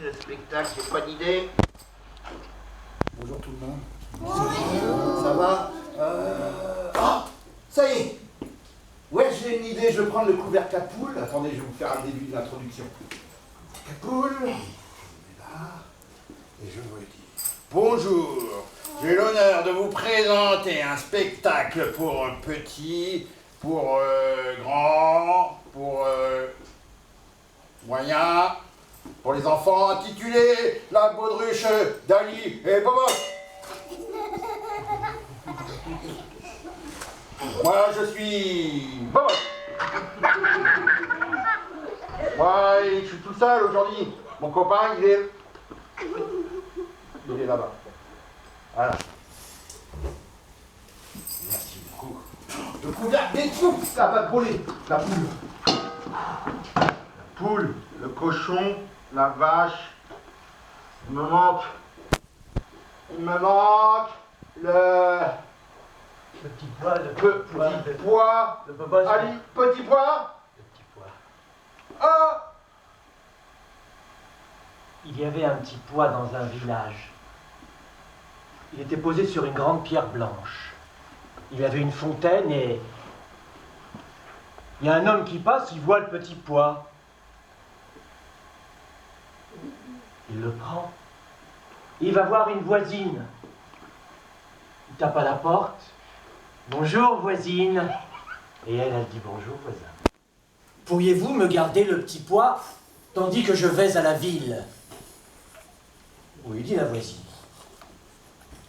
le spectacle, j'ai pas d'idée. Bonjour tout le monde. Bonjour. Ça va Ah, ça y est. Ouais, j'ai une idée, je vais prendre le couvercle à poule. Attendez, je vais vous faire un début de l'introduction. À poule, je mets là, et je vous dis bonjour. J'ai l'honneur de vous présenter un spectacle pour petits, pour grands, pour moyens, pour les enfants, intitulé La baudruche d'Ali et Bobo. Moi, je suis Bobo. Moi, je suis tout seul aujourd'hui. Mon copain, il est là-bas. Voilà. Merci beaucoup. Le couvercle des fous, ça va brûler. La poule. La poule, le cochon, la vache. Il me manque le petit pois, le petit pois. Le bobo. Ali, petit pois. Le petit pois. Ah! Il y avait un petit pois dans un village. Il était posé sur une grande pierre blanche. Il y avait une fontaine et... Il y a un homme qui passe, il voit le petit pois. Il le prend. Il va voir une voisine. Il tape à la porte. Bonjour voisine. Et elle dit bonjour voisin. Pourriez-vous me garder le petit pois tandis que je vais à la ville? Oui, dit la voisine.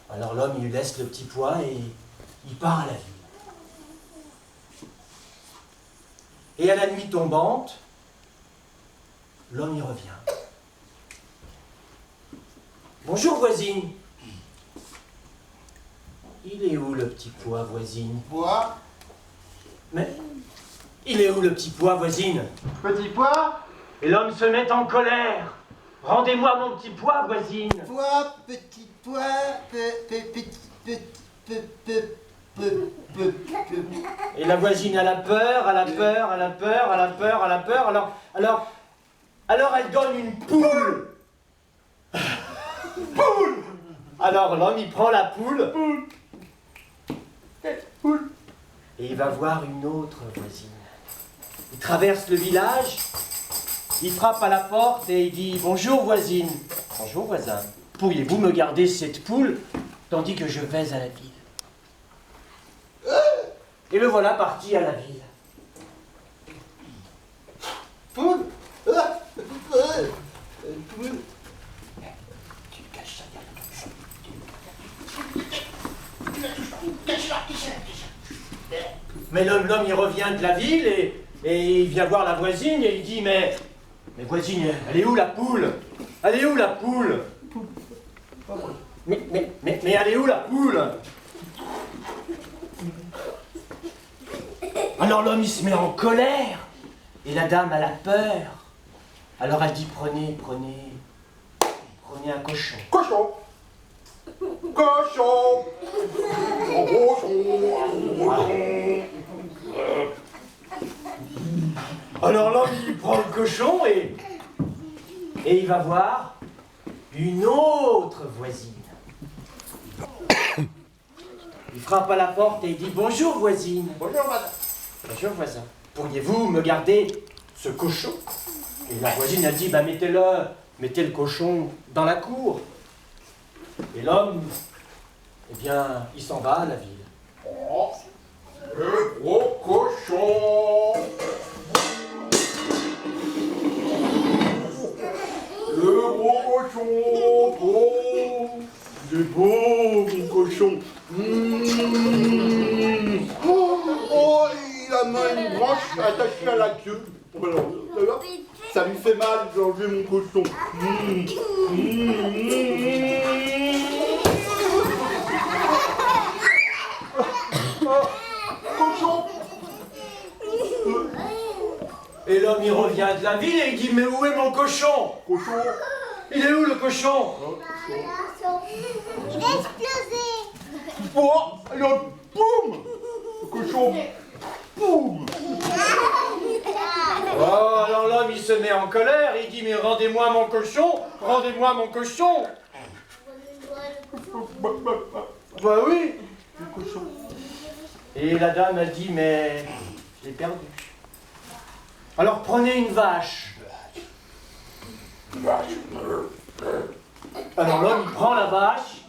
Alors l'homme, il lui laisse le petit pois et il part à la ville. Et à la nuit tombante, l'homme y revient. Bonjour voisine. Il est où le petit pois, voisine? Pois. Mais il est où le petit pois, voisine? Petit pois. Et l'homme se met en colère. Rendez-moi mon petit pois, voisine. Pois, petit pois, Et la voisine, elle a peur, elle a peur, elle a peur, elle a peur, elle a peur. Alors elle donne une poule. Poule. Alors l'homme, il prend la poule. Et il va voir une autre voisine. Il traverse le village. Il frappe à la porte et il dit « Bonjour voisine. »« Bonjour voisin. Pourriez-vous me garder cette poule tandis que je vais à la ville ?» Et le voilà parti à la ville. poule, poule. Tu caches ça Mais l'homme, il revient de la ville et il vient voir la voisine et il dit « Mais voisine, elle est où la poule? Elle est où la poule? Mais elle est où la poule ?» Alors l'homme, il se met en colère. Et la dame, elle a peur. Alors elle dit, prenez un cochon. Cochon. Cochon. Alors l'homme, il prend le cochon et il va voir une autre voisine. Il frappe à la porte et il dit, bonjour voisine. Bonjour madame. Bonjour voisin, pourriez-vous me garder ce cochon? Et la voisine a dit, mettez le cochon dans la cour. Et l'homme, eh bien, il s'en va à la ville. Oh, le gros cochon. Le gros cochon. Oh, il est beau mon cochon. Oh, il a une branche attachée à la queue. Voilà. Ça lui fait mal d'enlever mon cochon. Cochon. Et l'homme, il revient de la ville et il dit, mais où est mon cochon? Cochon. Il est où le cochon? Il a explosé. Oh, alors, boum. Le cochon. Boum. Oh, alors l'homme, il se met en colère, il dit, mais rendez-moi mon cochon, rendez-moi mon cochon. Bah oui, le cochon. Et la dame, elle dit, mais je l'ai perdu. Alors prenez une vache. Alors l'homme, il prend la vache,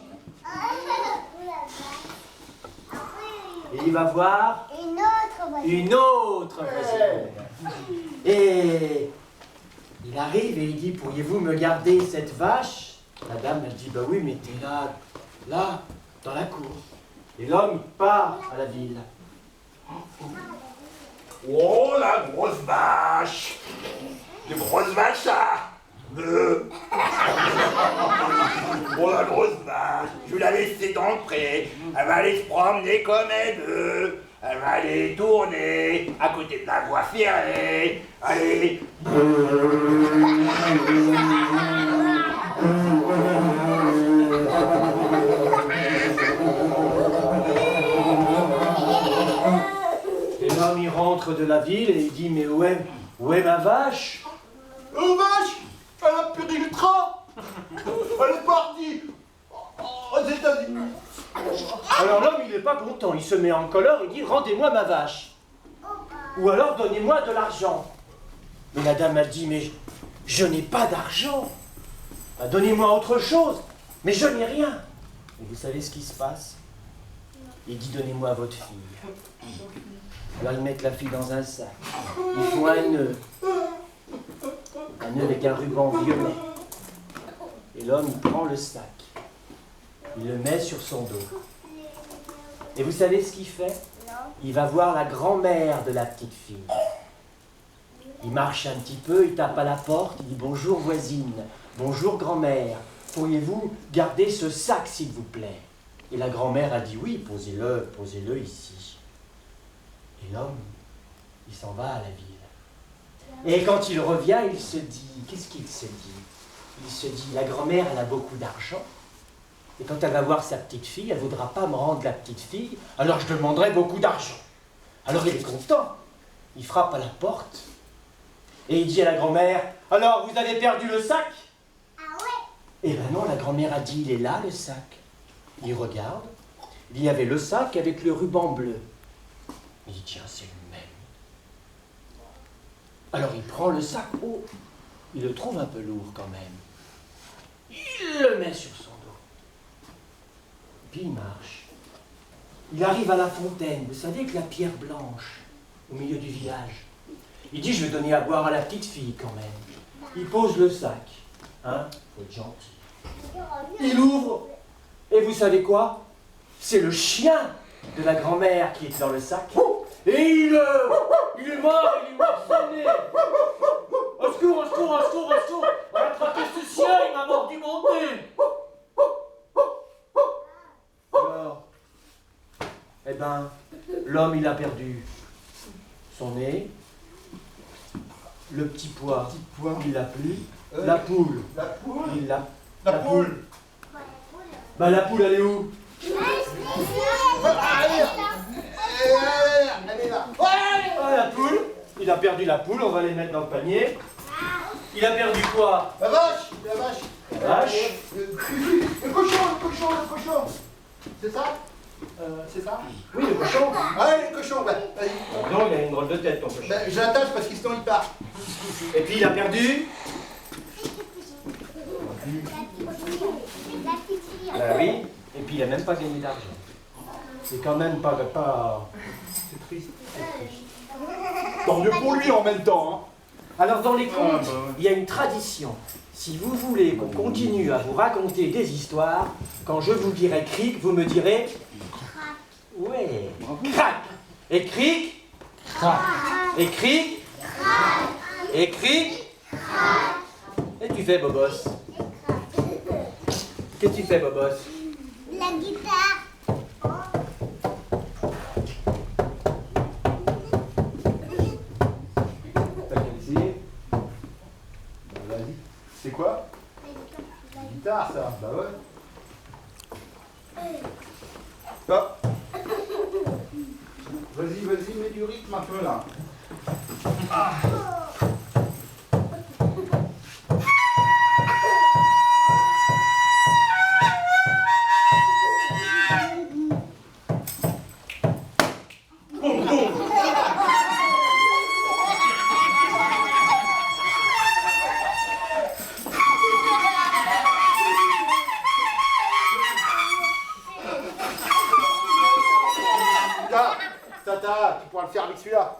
et il va voir une autre voisine. Et il arrive et il dit, pourriez-vous me garder cette vache? La dame, elle dit, bah oui, mais t'es là, dans la cour. Et l'homme, il part à la ville. Oh, la grosse vache! Une grosse vache, ça! Oh, la grosse vache! Je vais la laisser dans le pré. Elle va aller se promener comme elle veut. Elle va aller tourner à côté de la voie ferrée. Allez! Et l'homme, il rentre de la ville et il dit, mais où est ma vache? Oh, vache! Elle a perdu le train! Elle est partie aux États-Unis! Alors l'homme, il n'est pas content, il se met en colère, il dit, rendez-moi ma vache. Ou alors, donnez-moi de l'argent. Mais la dame a dit, mais je n'ai pas d'argent. Bah, donnez-moi autre chose. Mais je n'ai rien. Et vous savez ce qui se passe? Il dit, donnez-moi votre fille. Alors ils mettent la fille dans un sac. Ils font un nœud. Un nœud avec un ruban violet. Et l'homme, il prend le sac. Il le met sur son dos. Et vous savez ce qu'il fait? Il va voir la grand-mère de la petite fille. Il marche un petit peu, il tape à la porte, il dit « Bonjour voisine, bonjour grand-mère, pourriez-vous garder ce sac s'il vous plaît ?» Et la grand-mère a dit « Oui, posez-le ici. » Et l'homme, il s'en va à la ville. Et quand il revient, il se dit, qu'est-ce qu'il se dit? Il se dit, la grand-mère, elle a beaucoup d'argent. Et quand elle va voir sa petite fille, elle ne voudra pas me rendre la petite fille, alors je demanderai beaucoup d'argent. Alors il est content. Il frappe à la porte. Et il dit à la grand-mère, alors vous avez perdu le sac? Ah ouais? Eh ben non, la grand-mère a dit, il est là le sac. Il regarde. Il y avait le sac avec le ruban bleu. Il dit, tiens, c'est le même. Alors il prend le sac, oh, il le trouve un peu lourd quand même. Il le met sur son dos. Puis il marche. Il arrive à la fontaine, vous savez, avec la pierre blanche, au milieu du village. Il dit, je vais donner à boire à la petite fille quand même. Il pose le sac. Hein, faut être gentil. Il ouvre, et vous savez quoi? C'est le chien de la grand-mère qui est dans le sac. Et il est mort, il est morcené. Au secours, au secours, au secours, au secours. On va attraper ce chien, il m'a mordu mon nez. Alors, eh ben, l'homme, il a perdu son nez, le petit pois, il l'a plus, la poule, il l'a. La poule! Bah la poule, elle est où? Ah, la poule, il a perdu la poule, on va les mettre dans le panier. Il a perdu quoi? La vache! La vache! La vache? Le cochon! C'est ça? C'est ça? Oui, le cochon. Ah, le cochon, ouais. Vas-y. Non, il a une drôle de tête, ton cochon. Ben, je l'attache parce qu'il sinon il part. Et puis il a perdu? Bah oui, et puis il a même pas gagné d'argent. C'est quand même pas... C'est triste. Tant mieux pour lui en même temps. Hein. Alors dans les contes, il y a une tradition. Si vous voulez qu'on continue à vous raconter des histoires, quand je vous dirai cric, vous me direz... Ouais. Crac. Et cric. Crac. Et cric. Crac. Et cric. Crac. Et tu fais, Bobos? Qu'est-ce que tu fais, Bobos? La guitare. T'as qu'à essayer. Bah, vas-y. C'est quoi? La guitare, ça. Bah ouais. Ah. Vas-y, mets du rythme un peu là. Ah. pourras le faire avec celui-là.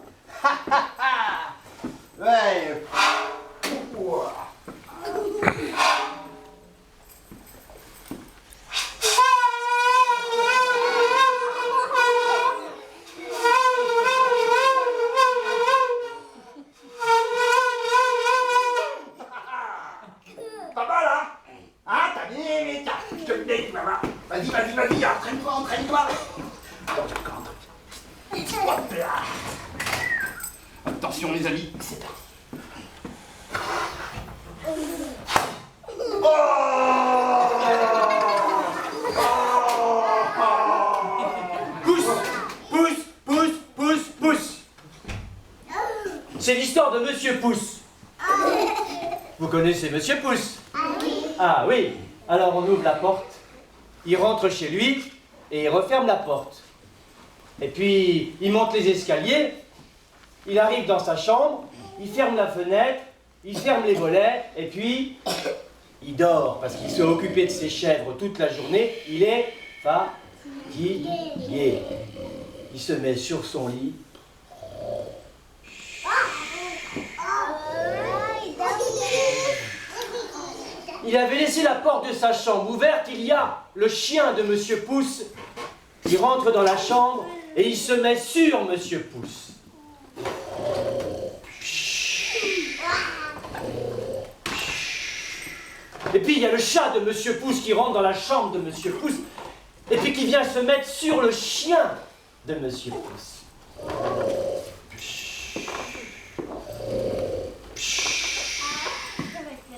Ouais. Ouah. Pas mal, hein? Hein, t'as bien aimé, tiens, je te le dis, maman. Vas-y, entraîne-toi. Attends, j'ai encore un truc. Hop là. Attention, les amis, c'est parti. Pousse. C'est l'histoire de Monsieur Pouce. Vous connaissez Monsieur Pouce? Ah oui. Alors on ouvre la porte, il rentre chez lui et il referme la porte. Et puis il monte les escaliers, il arrive dans sa chambre, il ferme la fenêtre, il ferme les volets et puis il dort parce qu'il s'est occupé de ses chèvres toute la journée. Il est fatigué. Il se met sur son lit. Il avait laissé la porte de sa chambre ouverte. Il y a le chien de Monsieur Pouce qui rentre dans la chambre et il se met sur Monsieur Pouce. Et puis il y a le chat de Monsieur Pouce qui rentre dans la chambre de Monsieur Pouce et puis qui vient se mettre sur le chien de Monsieur Pouce.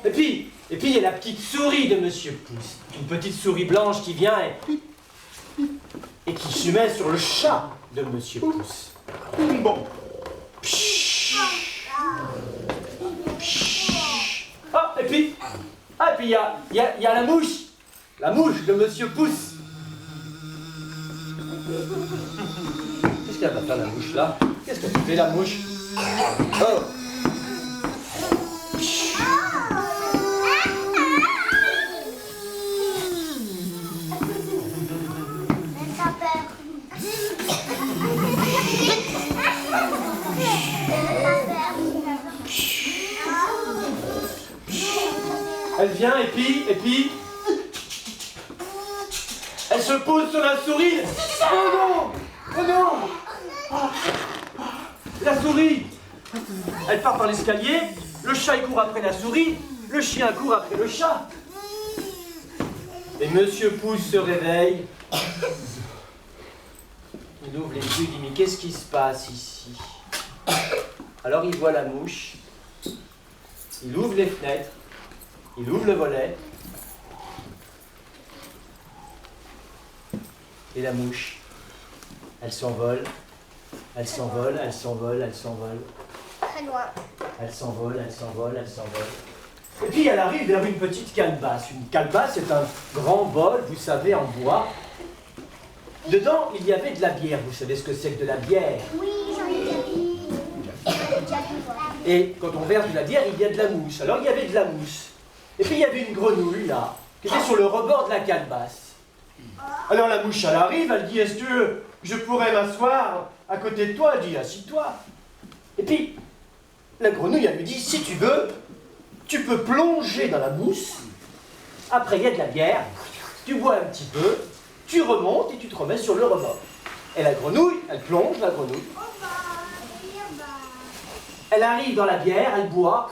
Et puis il y a la petite souris de Monsieur Pouce, une petite souris blanche qui vient et qui se met sur le chat de Monsieur Pouce. Bon. Et puis il y a la mouche de Monsieur Pouce. Qu'est-ce qu'elle va faire la mouche là? Qu'est-ce qu'elle fait la mouche? Oh. Elle vient et puis elle se pose sur la souris. Oh non. La souris, elle part par l'escalier, le chat il court après la souris, le chien court après le chat. Et Monsieur Pouce se réveille. Il ouvre les yeux, il dit mais qu'est-ce qui se passe ici? Alors il voit la mouche, il ouvre les fenêtres, il ouvre le volet, et la mouche, elle s'envole. Très loin. Elle s'envole. Et puis elle arrive vers une petite calebasse. Une calebasse, c'est un grand bol, vous savez, en bois. Dedans, il y avait de la bière. Vous savez ce que c'est que de la bière? Oui, j'en ai déjà vu. Et quand on verse de la bière, il y a de la mousse. Alors il y avait de la mousse. Et puis il y avait une grenouille là, qui était sur le rebord de la calebasse. Alors la mouche, elle arrive, elle dit, est-ce que je pourrais m'asseoir à côté de toi? Elle dit, assis-toi. Et puis, la grenouille, elle lui dit, si tu veux, tu peux plonger dans la mousse. Après, il y a de la bière, tu bois un petit peu, tu remontes et tu te remets sur le rebord. Et la grenouille, elle plonge, la grenouille. Elle arrive dans la bière, elle boit.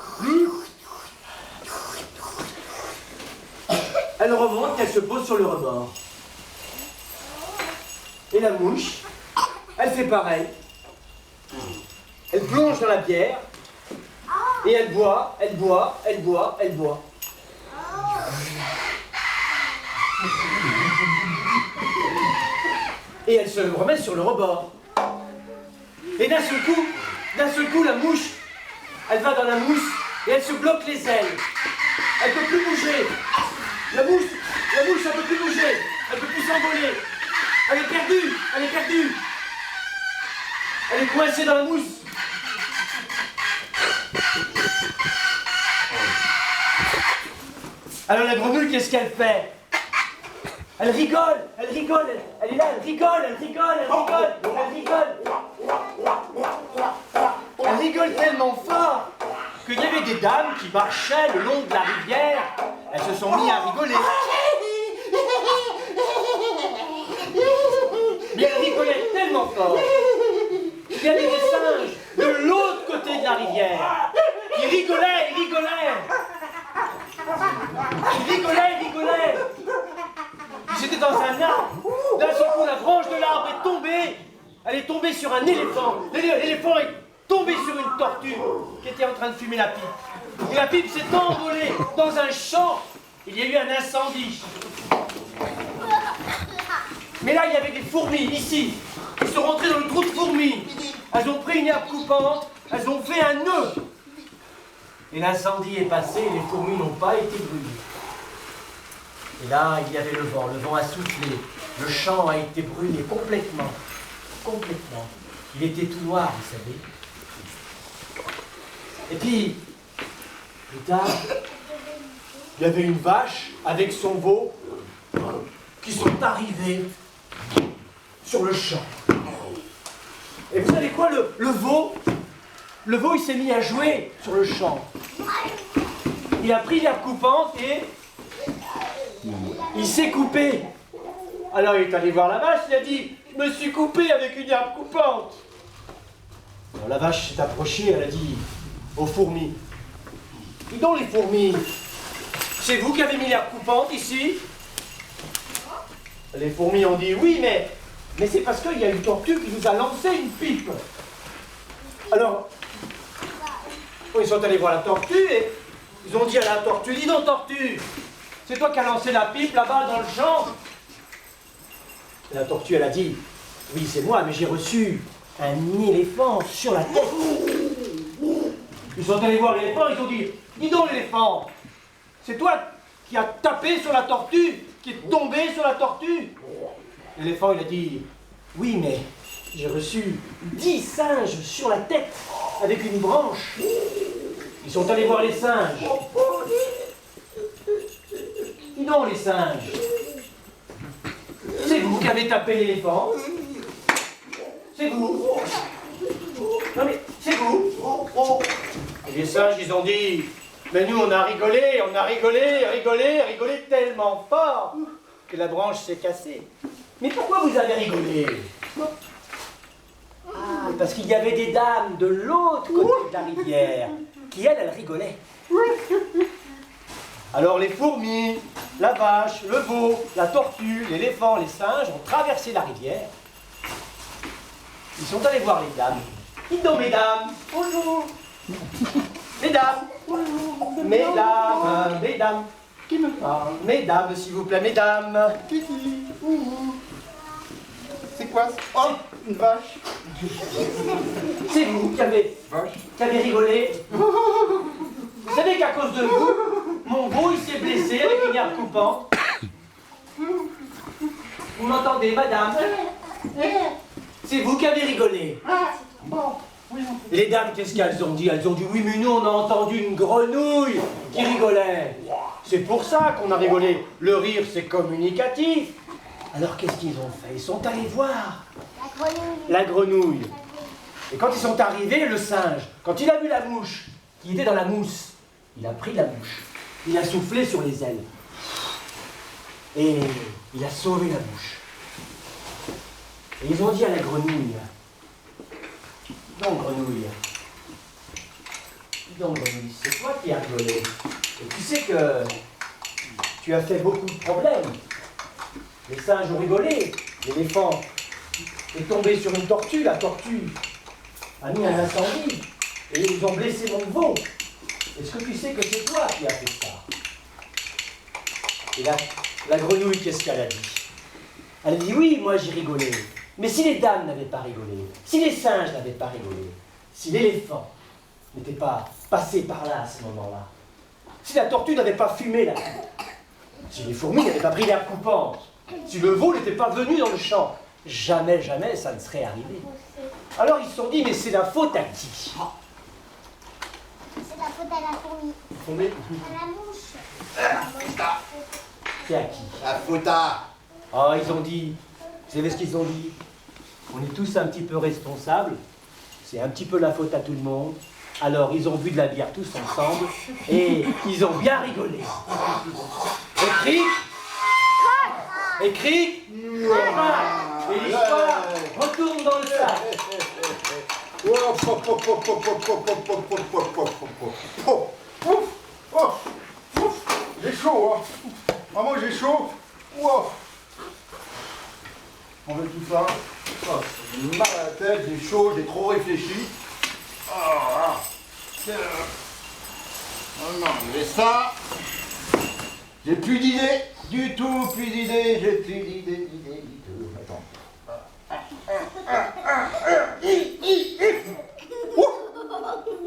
Elle remonte, elle se pose sur le rebord. Et la mouche, elle fait pareil. Elle plonge dans la bière et elle boit. Et elle se remet sur le rebord. Et d'un seul coup, la mouche, elle va dans la mousse et elle se bloque les ailes. Elle peut plus bouger. La mouche, elle peut plus bouger. Elle peut plus s'envoler. Elle est perdue. Elle est coincée dans la mousse. Alors la grenouille, qu'est-ce qu'elle fait? Elle rigole. Elle est là, elle rigole. rigole tellement fort qu'il y avait des dames qui marchaient le long de la rivière. Elles se sont mises à rigoler. Mais elles rigolaient tellement fort qu'il y avait des singes de l'autre côté de la rivière. Ils rigolaient, ils rigolaient. Ils rigolaient, ils rigolaient. Ils étaient dans un arbre. D'un seul coup, la branche de l'arbre est tombée. Elle est tombée sur un éléphant. L'éléphant est tombé sur une tortue qui était en train de fumer la pipe. Et la pipe s'est envolée dans un champ. Il y a eu un incendie. Mais là, il y avait des fourmis, ici. Ils sont rentrés dans le trou de fourmis. Elles ont pris une herbe coupante. Elles ont fait un nœud. Et l'incendie est passé et les fourmis n'ont pas été brûlées. Et là, il y avait le vent a soufflé. Le champ a été brûlé complètement. Complètement. Il était tout noir, vous savez. Et puis, plus tard, il y avait une vache avec son veau qui sont arrivés sur le champ. Et vous savez quoi, le veau, il s'est mis à jouer sur le champ. Il a pris l'herbe coupante et il s'est coupé. Alors il est allé voir la vache, il a dit « Je me suis coupé avec une herbe coupante ». Alors la vache s'est approchée, elle a dit aux fourmis « Dis donc les fourmis, c'est vous qui avez mis l'herbe coupante ici ?» Les fourmis ont dit « Oui, mais c'est parce qu'il y a une tortue qui nous a lancé une pipe. » Alors, ils sont allés voir la tortue et ils ont dit à la tortue « Dis donc tortue, c'est toi qui as lancé la pipe là-bas dans le champ ?» Et la tortue, elle a dit « Oui, c'est moi, mais j'ai reçu un éléphant sur la tête. » Ils sont allés voir l'éléphant, ils ont dit « Dis donc l'éléphant, c'est toi qui as tapé sur la tortue, qui est tombé sur la tortue. » L'éléphant, il a dit « Oui, mais j'ai reçu 10 singes sur la tête avec une branche. » Ils sont allés voir les singes. « Dis donc les singes, c'est vous qui avez tapé l'éléphant? C'est vous? Non mais, c'est vous? Et les singes, ils ont dit, mais nous on a rigolé tellement fort que la branche s'est cassée. Mais pourquoi vous avez rigolé? Ah, parce qu'il y avait des dames de l'autre côté de la rivière qui, elles rigolaient. Alors les fourmis, la vache, le veau, la tortue, l'éléphant, les singes ont traversé la rivière. Ils sont allés voir les dames. Dites donc, mesdames, bonjour. Mesdames, bonjour. Mesdames, qui me parle? Mesdames, s'il vous plaît, mesdames. Kiki, c'est quoi? Oh, une vache. C'est vous qui avez rigolé. Vous savez qu'à cause de vous, mon veau il s'est blessé avec une herbe coupante. Vous m'entendez, madame? C'est vous qui avez rigolé. Les dames, qu'est-ce qu'elles ont dit? Elles ont dit oui, mais nous on a entendu une grenouille qui rigolait. C'est pour ça qu'on a rigolé. Le rire, c'est communicatif. Alors qu'est-ce qu'ils ont fait? Ils sont allés voir la grenouille. Et quand ils sont arrivés, le singe, quand il a vu la mouche qui était dans la mousse, il a pris la mouche, il a soufflé sur les ailes et il a sauvé la mouche. Et ils ont dit à la grenouille, donc grenouille, c'est toi qui as rigolé. Et tu sais que tu as fait beaucoup de problèmes. Les singes ont rigolé, l'éléphant est tombé sur une tortue, la tortue a mis un incendie et ils ont blessé mon veau. Est-ce que tu sais que c'est toi qui as fait ça? Et la grenouille, qu'est-ce qu'elle a dit? Elle a dit oui, moi j'ai rigolé. Mais si les dames n'avaient pas rigolé, si les singes n'avaient pas rigolé, si l'éléphant n'était pas passé par là à ce moment-là, si la tortue n'avait pas fumé la coupe, si les fourmis n'avaient pas pris l'herbe coupante, si le veau n'était pas venu dans le champ, jamais, jamais ça ne serait arrivé. Alors ils se sont dit, mais c'est la faute à qui? C'est la faute à la fourmi. Fourmi? À la mouche. C'est à qui? La faute à... Ah, ils ont dit, vous savez ce qu'ils ont dit? On est tous un petit peu responsables, c'est un petit peu la faute à tout le monde, Alors ils ont bu de la bière tous ensemble et ils ont bien rigolé. Et cric, et l'histoire retourne dans le sac. J'ai chaud, hein. Ah, moi j'ai chaud. Wow. On veut tout ça. Oh, j'ai mal à la tête, j'ai chaud, j'ai trop réfléchi. Oh, non, mais ça. J'ai plus d'idées. Du tout, plus d'idées. J'ai plus d'idées, du tout. Attends.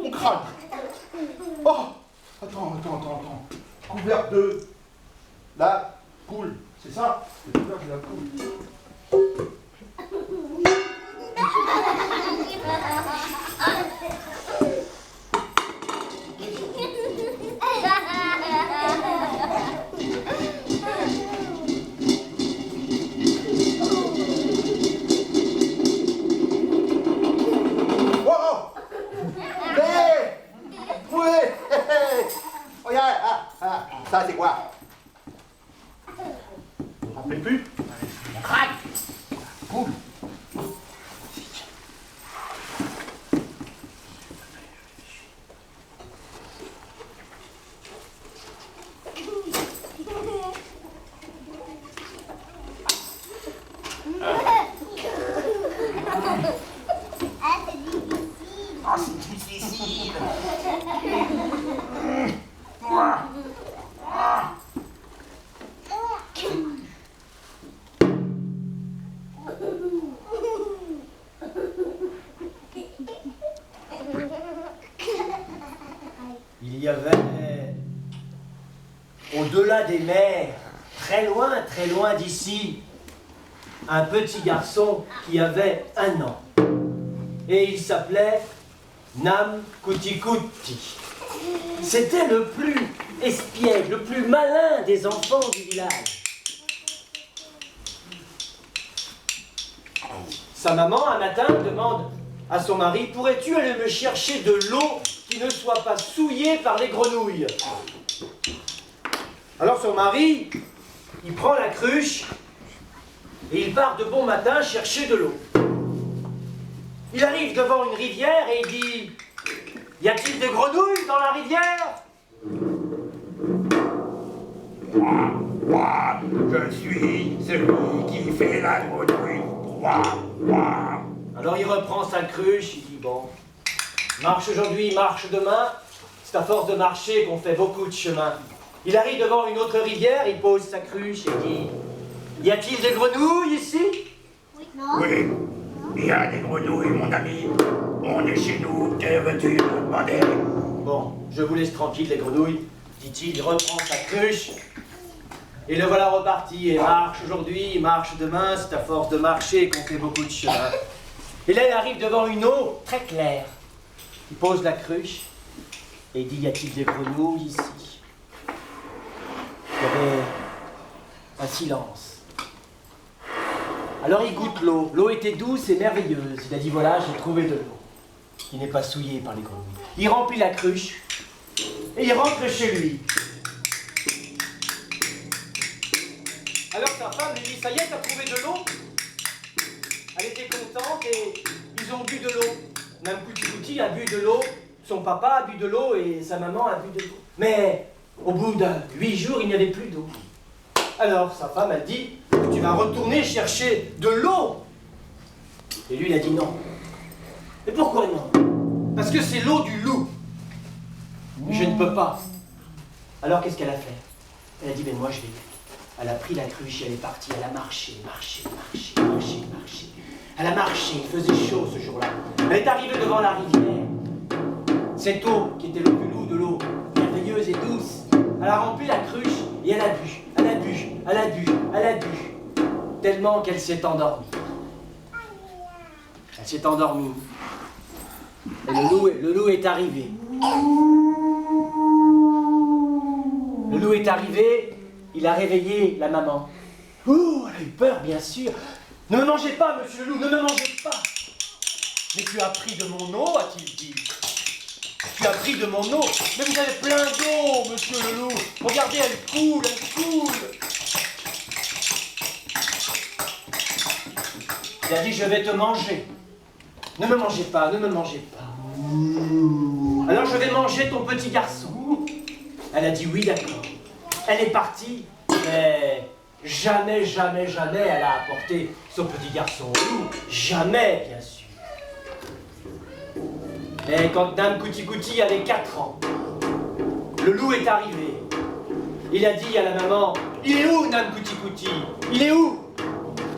Mon crâne. Oh. Attends. Couvercle de la poule. C'est ça? Le couvercle de la poule. Ça, c'est quoi? Vous vous rappelez plus? Mon crâne. Cool. Ah, c'est difficile. Il y avait, au-delà des mers, très loin d'ici, un petit garçon qui avait 1 an. Et il s'appelait Nam Kuti Kuti. C'était le plus espiègle, le plus malin des enfants du village. Sa maman, un matin, demande à son mari, pourrais-tu aller me chercher de l'eau qui ne soit pas souillée par les grenouilles? Alors son mari, il prend la cruche et il part de bon matin chercher de l'eau. Il arrive devant une rivière et il dit, y a-t-il des grenouilles dans la rivière? Moi, je suis celui qui fait la grenouille. Moi. Alors il reprend sa cruche, il dit, bon, marche aujourd'hui, marche demain, c'est à force de marcher qu'on fait beaucoup de chemin. Il arrive devant une autre rivière, il pose sa cruche et dit, y a-t-il des grenouilles ici? Oui, il y a des grenouilles, mon ami. On est chez nous, que veux-tu me demander? Bon, je vous laisse tranquille les grenouilles, dit-il, il reprend sa cruche. Et le voilà reparti, et marche aujourd'hui, marche demain, c'est à force de marcher qu'on fait beaucoup de chemin. Et là, il arrive devant une eau très claire. Il pose la cruche, et il dit, y a-t-il des grenouilles ici? Il y avait un silence. Alors il goûte l'eau. L'eau était douce et merveilleuse. Il a dit, voilà, j'ai trouvé de l'eau, qui n'est pas souillée par les grenouilles. Il remplit la cruche, et il rentre chez lui. Alors sa femme lui dit, ça y est, t'as trouvé de l'eau? Elle était contente et ils ont bu de l'eau. Nam Kuti Kuti a bu de l'eau, son papa a bu de l'eau et sa maman a bu de l'eau. Mais au bout de 8 jours, il n'y avait plus d'eau. Alors sa femme a dit, tu vas retourner chercher de l'eau. Et lui, il a dit non. Et pourquoi non? Parce que c'est l'eau du loup. Je ne peux pas. Alors qu'est-ce qu'elle a fait? Elle a dit, mais moi je vais. Elle a pris la cruche et elle est partie, elle a marché. Elle a marché, il faisait chaud ce jour-là. Elle est arrivée devant la rivière. Cette eau, qui était le plus lourd de l'eau, merveilleuse et douce, elle a rempli la cruche et elle a bu. Tellement qu'elle s'est endormie. Elle s'est endormie. Et le loup est arrivé. Le loup est arrivé. Il a réveillé la maman. Oh, elle a eu peur, bien sûr. Ne me mangez pas, monsieur le loup, ne me mangez pas. Mais tu as pris de mon eau, a-t-il dit. Tu as pris de mon eau. Mais vous avez plein d'eau, monsieur le loup. Regardez, elle coule, elle coule. Il a dit, je vais te manger. Ne me mangez pas, ne me mangez pas. Alors je vais manger ton petit garçon. Elle a dit oui, d'accord. Elle est partie, mais jamais, jamais, jamais elle a apporté son petit garçon au loup. Jamais, bien sûr. Et quand Dame Couti-Couti avait 4 ans, le loup est arrivé. Il a dit à la maman, il est où Dame Couti-Couti? Il est où?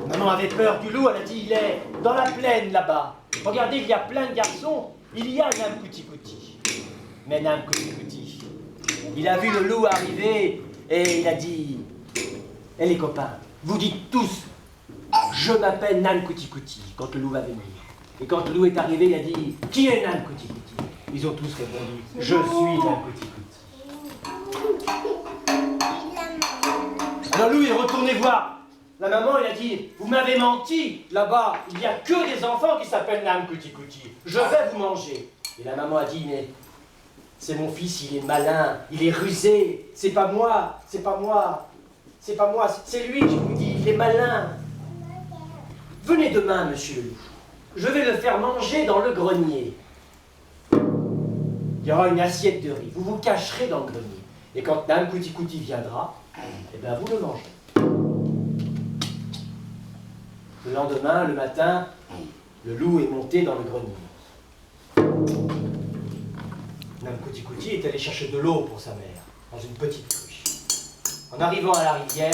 Maman avait peur du loup, elle a dit, il est dans la plaine là-bas. Regardez, il y a plein de garçons, il y a Dame Couti-Couti. Mais Dame Couti-Couti, il a vu le loup arriver et il a dit, et les copains, vous dites tous, je m'appelle Dame Couti-Couti, quand le loup va venir. Et quand le loup est arrivé, il a dit, qui est Dame Couti-Couti? Ils ont tous répondu, je suis Dame Couti-Couti. Alors le loup est retourné voir la maman, il a dit, vous m'avez menti, là-bas, il n'y a que des enfants qui s'appellent Dame Couti-Couti. Je vais vous manger. Et la maman a dit, mais c'est mon fils, il est malin, il est rusé, c'est pas moi, c'est pas moi, c'est pas moi, c'est lui, je vous dis, il est malin. Venez demain, monsieur le loup, je vais le faire manger dans le grenier. Il y aura une assiette de riz, vous vous cacherez dans le grenier. Et quand Dame Couti-Couti viendra, eh bien vous le mangez. Le lendemain, le matin, le loup est monté dans le grenier. Dame Couti-Couti est allé chercher de l'eau pour sa mère, dans une petite cruche. En arrivant à la rivière,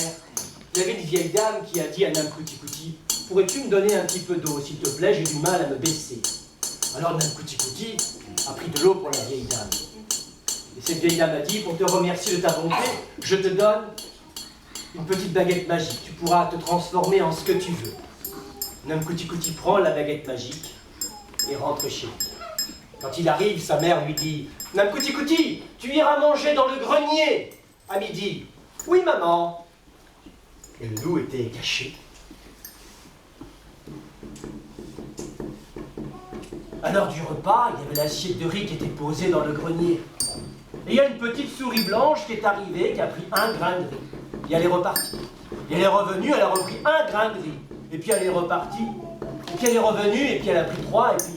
il y avait une vieille dame qui a dit à Dame Couti-Couti, « Pourrais-tu me donner un petit peu d'eau, s'il te plaît, j'ai du mal à me baisser. » Alors Dame Couti-Couti a pris de l'eau pour la vieille dame. Et cette vieille dame a dit, « Pour te remercier de ta bonté, je te donne une petite baguette magique. Tu pourras te transformer en ce que tu veux. » Dame Couti-Couti prend la baguette magique et rentre chez lui. Quand il arrive, sa mère lui dit, « Dame Couti-Couti, tu iras manger dans le grenier à midi. »« Oui, maman. » Et le loup était caché. À l'heure du repas, il y avait l'assiette de riz qui était posée dans le grenier. Et il y a une petite souris blanche qui est arrivée, qui a pris un grain de riz. Et elle est repartie. Et elle est revenue, elle a repris un grain de riz. Et puis elle est repartie. Et puis elle est revenue, et puis elle a pris 3, et puis...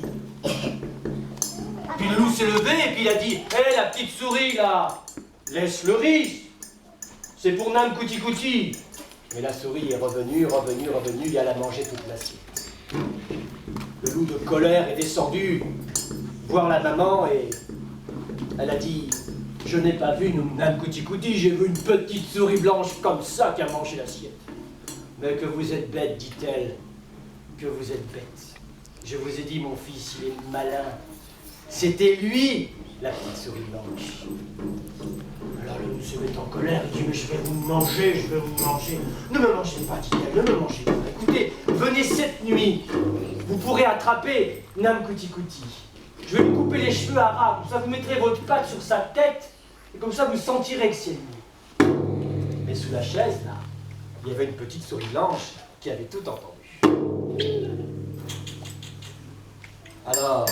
Puis le loup s'est levé, et puis il a dit, « Hé, la petite souris, là, laisse le riz. C'est pour Dame Couti-Couti. » Mais la souris est revenue, et elle a mangé toute l'assiette. Le loup de colère est descendu voir la maman, et elle a dit, « Je n'ai pas vu Dame Couti-Couti, j'ai vu une petite souris blanche comme ça qui a mangé l'assiette. » Mais que vous êtes bête, dit-elle, que vous êtes bête. Je vous ai dit, mon fils, il est malin. C'était lui, la petite souris blanche. Alors le loup se met en colère, il dit, mais je vais vous manger, je vais vous manger. Ne me mangez pas, dit-elle, ne me mangez pas. Écoutez, venez cette nuit, vous pourrez attraper Dame Couti-Couti. Je vais lui couper les cheveux à ras, comme ça vous mettrez votre patte sur sa tête, et comme ça vous sentirez que c'est lui. Mais sous la chaise, là, il y avait une petite souris blanche qui avait tout entendu. Alors,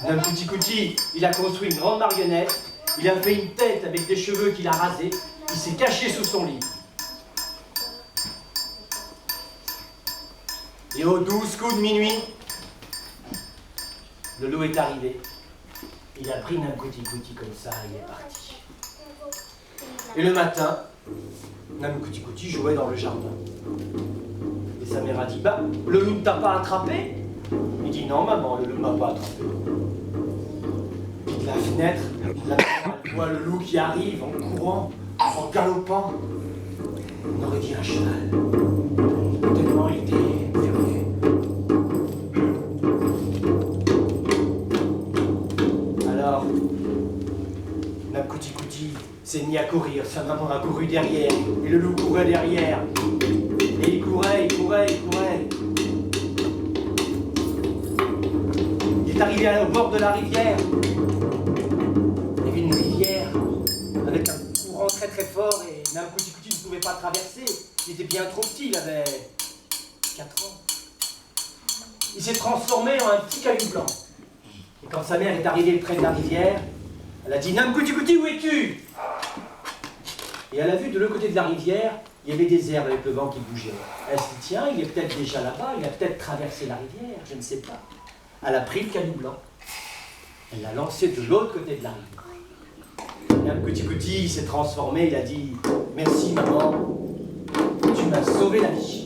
Dame Couti-Couti, il a construit une grande marionnette, il a fait une tête avec des cheveux qu'il a rasés, il s'est caché sous son lit. Et aux 12 coups de minuit, le loup est arrivé. Il a pris Dame Couti-Couti comme ça, il est parti. Et le matin, Dame Couti-Couti jouait dans le jardin. Et sa mère a dit, bah, le loup ne t'a pas attrapé? Il dit, non maman, le loup ne m'a pas attrapé. Puis de la fenêtre, la maman voit le loup qui arrive en courant, en galopant. On aurait dit un cheval. Tellement il était furieux. Alors, Dame Couti-Couti s'est mis à courir, sa maman a couru derrière, et le loup courait derrière. Et il courait, il courait, il courait. Il est arrivé au bord de la rivière. Il y avait une rivière avec un courant très très fort et Dame Couti-Couti ne pouvait pas traverser. Il était bien trop petit, il avait 4 ans. Il s'est transformé en un petit caillou blanc. Et quand sa mère est arrivée près de la rivière, Elle a dit, Namgouti, où es-tu? Et elle a vu de l'autre côté de la rivière, il y avait des herbes avec le vent qui bougeait. Elle s'est dit, tiens, il est peut-être déjà là-bas, il a peut-être traversé la rivière, je ne sais pas. Elle a pris le canot blanc, elle l'a lancé de l'autre côté de la rivière. Namgouti s'est transformé, il a dit, merci maman, tu m'as sauvé la vie.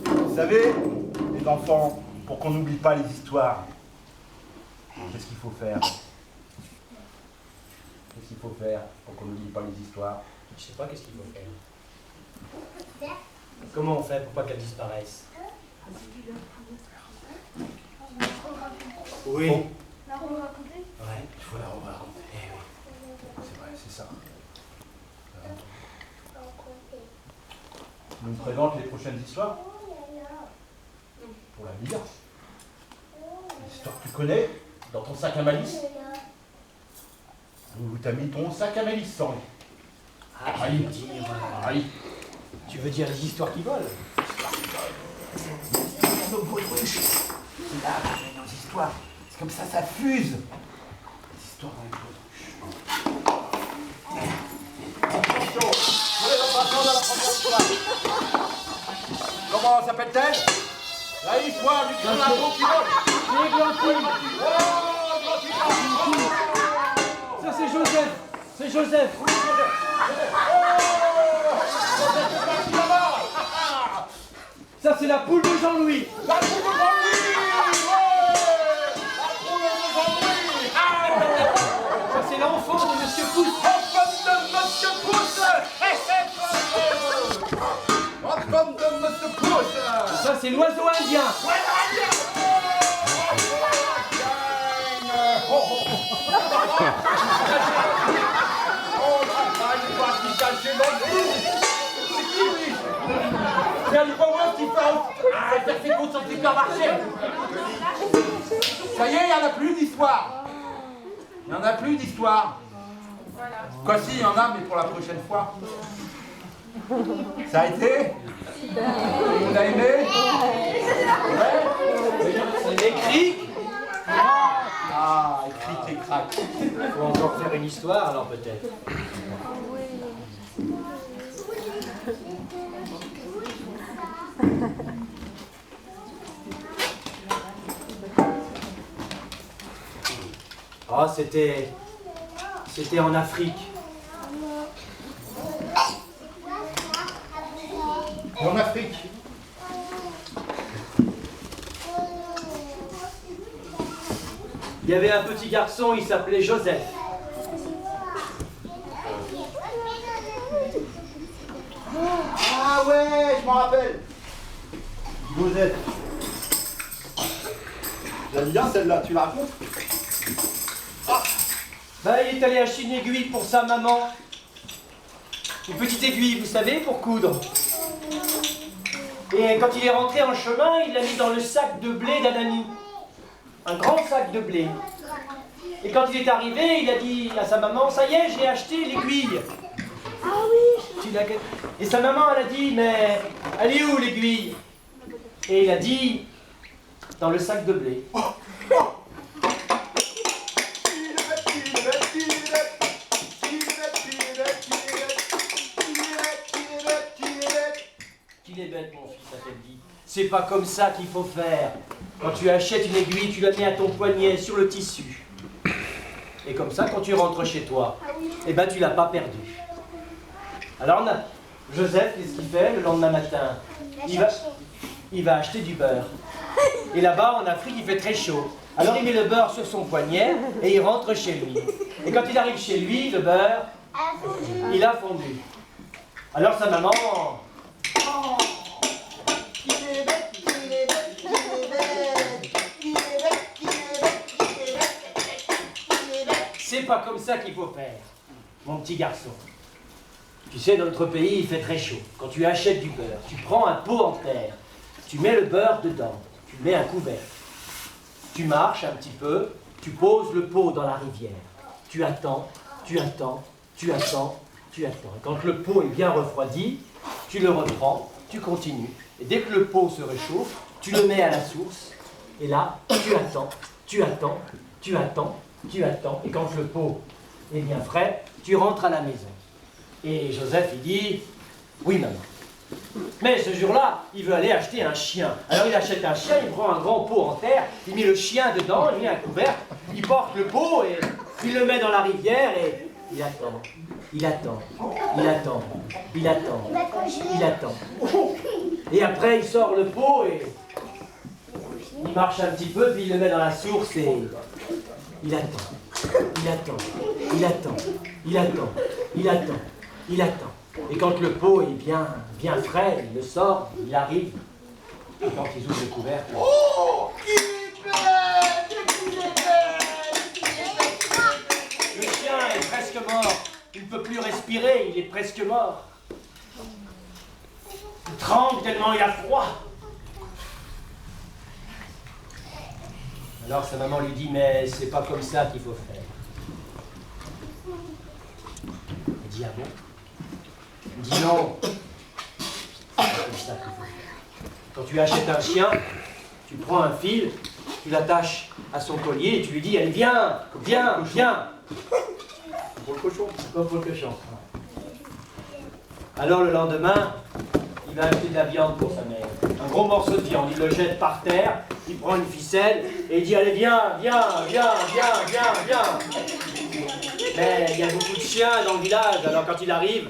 Vous savez, les enfants, pour qu'on n'oublie pas les histoires, qu'est-ce qu'il faut faire? Qu'est-ce qu'il faut faire pour qu'on n'oublie pas les histoires? Je sais pas qu'est-ce qu'il faut faire. Comment on fait pour pas qu'elle disparaisse? Oui. Bon. La raconter? Ouais, il faut la raconter. Eh oui. C'est vrai, c'est ça. Tu nous présentes les prochaines histoires? Pour la lire. Les histoires que tu connais, dans ton sac à malice. Où t'as mis ton sac à malice, Henri? Ah, Henri. Henri. Tu veux dire les histoires qui volent? Nos baudruches. C'est là, nos histoires. C'est comme ça fuse. Les histoires dans les baudruches. Attention, prenez votre attention dans la première histoire. Comment s'appelle-t-elle? La histoire du grand lapin qui vole. Ça c'est Joseph. C'est Joseph. Ça c'est la poule de Jean-Louis. La poule de Jean-Louis. La poule de Jean-Louis. Ça c'est l'enfant de Monsieur Pouce. Enfant de Monsieur Pouce. Enfant de Monsieur Pouce. Ça c'est l'oiseau indien. C'est le power qui fait faire ses courses en supermarché. Ça y est, il n'y en a plus d'histoire. Il n'y en a plus d'histoire. Quoi si, il y en a, mais pour la prochaine fois. Ça a été? Vous avez aimé? Ouais? C'est les criques. Ah, écrit et craque. Faut encore faire une histoire alors peut-être. Oh, c'était en Afrique. En Afrique. Il y avait un petit garçon, il s'appelait Joseph. Ah ouais, je m'en rappelle. Joseph. J'aime bien celle-là, tu la racontes? Ben, il est allé acheter une aiguille pour sa maman. Une petite aiguille, vous savez, pour coudre. Et quand il est rentré en chemin, il l'a mis dans le sac de blé d'un ami. Un grand sac de blé. Et quand il est arrivé, il a dit à sa maman, ça y est, j'ai acheté l'aiguille. Ah oui. Et sa maman, elle a dit, mais elle est où l'aiguille? Et il a dit, dans le sac de blé. Qu'il est bête, mon fils, a-t-elle dit. C'est pas comme ça qu'il faut faire. Quand tu achètes une aiguille, tu la mets à ton poignet, sur le tissu. Et comme ça, quand tu rentres chez toi, eh ben tu l'as pas perdu. Alors, Joseph, qu'est-ce qu'il fait le lendemain matin? Il va acheter du beurre. Et là-bas, en Afrique, il fait très chaud. Alors, il met le beurre sur son poignet et il rentre chez lui. Et quand il arrive chez lui, le beurre, il a fondu. Alors, sa maman... C'est pas comme ça qu'il faut faire, mon petit garçon. Tu sais, dans notre pays, il fait très chaud. Quand tu achètes du beurre, tu prends un pot en terre, tu mets le beurre dedans, tu mets un couvercle. Tu marches un petit peu, tu poses le pot dans la rivière. Tu attends, tu attends, tu attends, tu attends. Et quand le pot est bien refroidi, tu le reprends, tu continues. Et dès que le pot se réchauffe, tu le mets à la source. Et là, tu attends, tu attends, tu attends, tu attends. Et quand le pot est bien frais, tu rentres à la maison. Et Joseph, il dit, oui maman. Mais ce jour-là, il veut aller acheter un chien. Alors il achète un chien, il prend un grand pot en terre, il met le chien dedans, il met un couvercle, il porte le pot et il le met dans la rivière et il attend. Il attend, il attend, il attend, il attend. Et après il sort le pot et il marche un petit peu, puis il le met dans la source et il attend, il attend, il attend, il attend, il attend, il attend. Et quand le pot est bien frais, il le sort, il arrive. Et quand ils ouvrent le couvercle... Oh, qu'il est belle! Le chien est presque mort. Il ne peut plus respirer, il est presque mort. Il tremble tellement il a froid. Alors sa maman lui dit, mais c'est pas comme ça qu'il faut faire. Il dit, ah bon? Il dit non, c'est pas comme ça qu'il faut faire. Quand tu achètes un chien, tu prends un fil, tu l'attaches à son collier et tu lui dis, allez viens, viens, viens. Pour le cochon. Comme pour le cochon. Alors le lendemain, il va acheter de la viande pour sa mère. Un gros morceau de viande, il le jette par terre, il prend une ficelle et il dit, allez viens, viens, viens, viens, viens, viens. Mais il y a beaucoup de chiens dans le village, alors quand il arrive,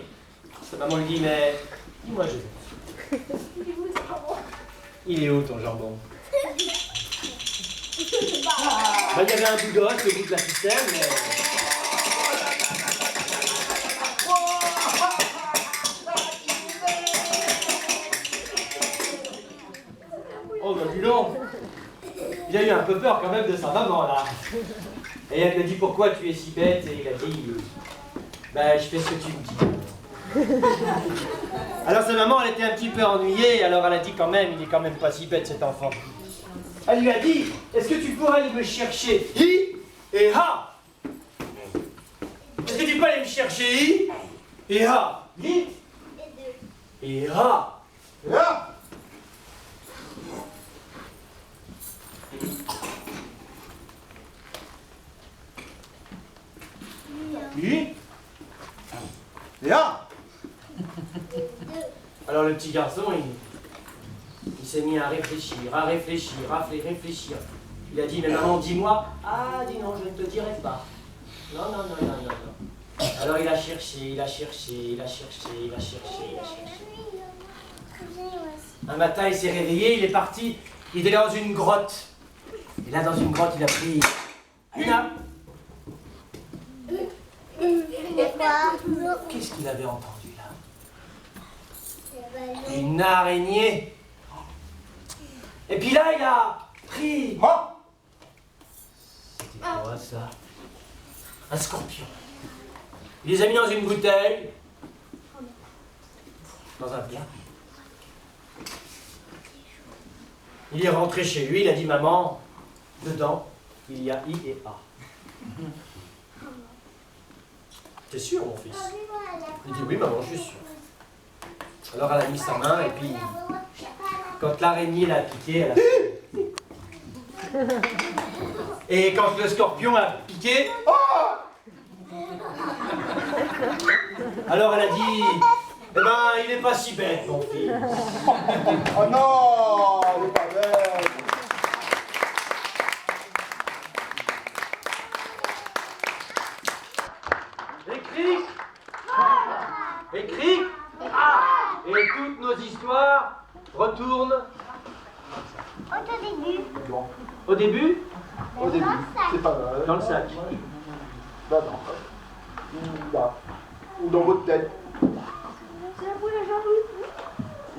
sa maman lui dit, mais dis-moi Joseph, il est où ton jambon? Ben, il y avait un bout d'os au bout de la ficelle, mais... Oh ben dis donc, il a eu un peu peur quand même de sa maman là. Et elle lui a dit, pourquoi tu es si bête? Et il a dit, ben je fais ce que tu me dis. Alors sa maman, elle était un petit peu ennuyée, alors elle a dit quand même, il est quand même pas si bête cet enfant. Elle lui a dit, est-ce que tu pourrais aller me chercher hi et ha? Est-ce que tu peux aller me chercher hi et ha? Hi et ha? Là! Hi? Là! Alors le petit garçon, il s'est mis à réfléchir, à réfléchir, à réfléchir. Il a dit, mais maman, dis-moi. Ah, dis non, je ne te dirai pas. Non, non, non, non, non, non. Alors il a cherché, il a cherché, il a cherché, il a cherché, il a cherché. Un matin, il s'est réveillé, il est parti, il est dans une grotte. Et là, dans une grotte, il a pris une âme. Qu'est-ce qu'il avait entendu là? Une araignée. Et puis là, il a pris... Oh! C'était quoi ça? Un scorpion. Il les a mis dans une bouteille. Dans un plat. Il est rentré chez lui, il a dit, maman, dedans, il y a I et A. T'es sûr, mon fils? Il dit, oui, maman, je suis sûr. Alors elle a mis sa main et puis, quand l'araignée l'a piqué, elle a fait... Et quand le scorpion a piqué, alors elle a dit, eh ben, il n'est pas si bête, mon fils. Oh non! Elle est pas belle! Écrit, écrit, et toutes nos histoires retournent Au début. Bon, au début, au début, c'est pas mal. dans le sac. Là, non. Ou là. Ou dans votre tête. C'est la boule à Jean-Louis.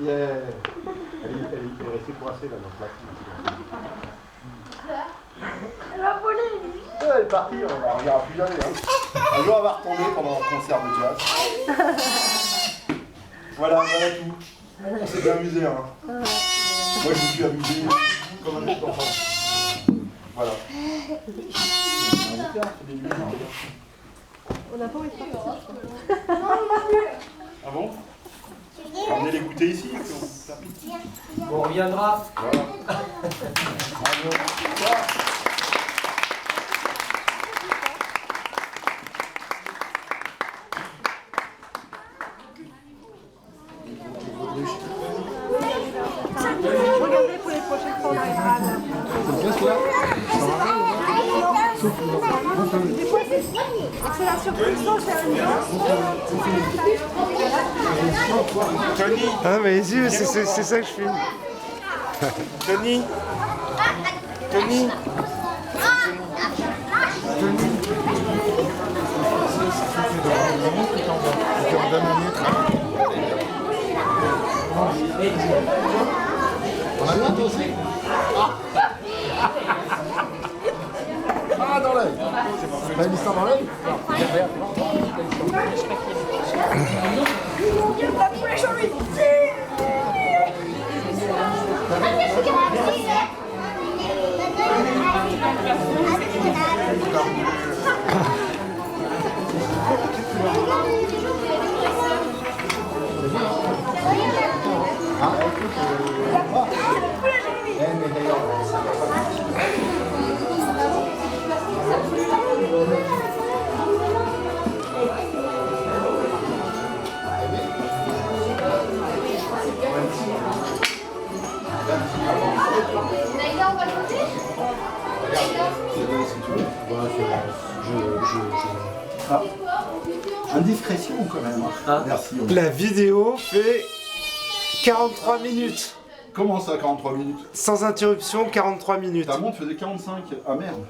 Yeah. Elle est restée coincée là dans le plastique. La boule Elle est partie, on la regardera plus jamais. Hein. Un jour, elle va retomber pendant un concert de jazz. Voilà tout. On s'est bien amusé. Hein. Moi, je me suis amusé comme un petit enfant. Voilà. On n'a pas envie de partir. Ah bon? Ramenez les goûters ici. On reviendra. Regardez pour les prochaines fois, on arrivera à l'heure. Des fois, c'est la surprise, c'est Ah mais les yeux, c'est ça que je filme. Tony. Tony. On a bien dosé. Ah, dans l'œil. T'as une histoire dans l'œil? Indiscrétion quand même. Hein. Merci. La vidéo fait 43 minutes. Comment ça, 43 minutes? Sans interruption, 43 minutes. Ta montre faisait 45. Ah merde.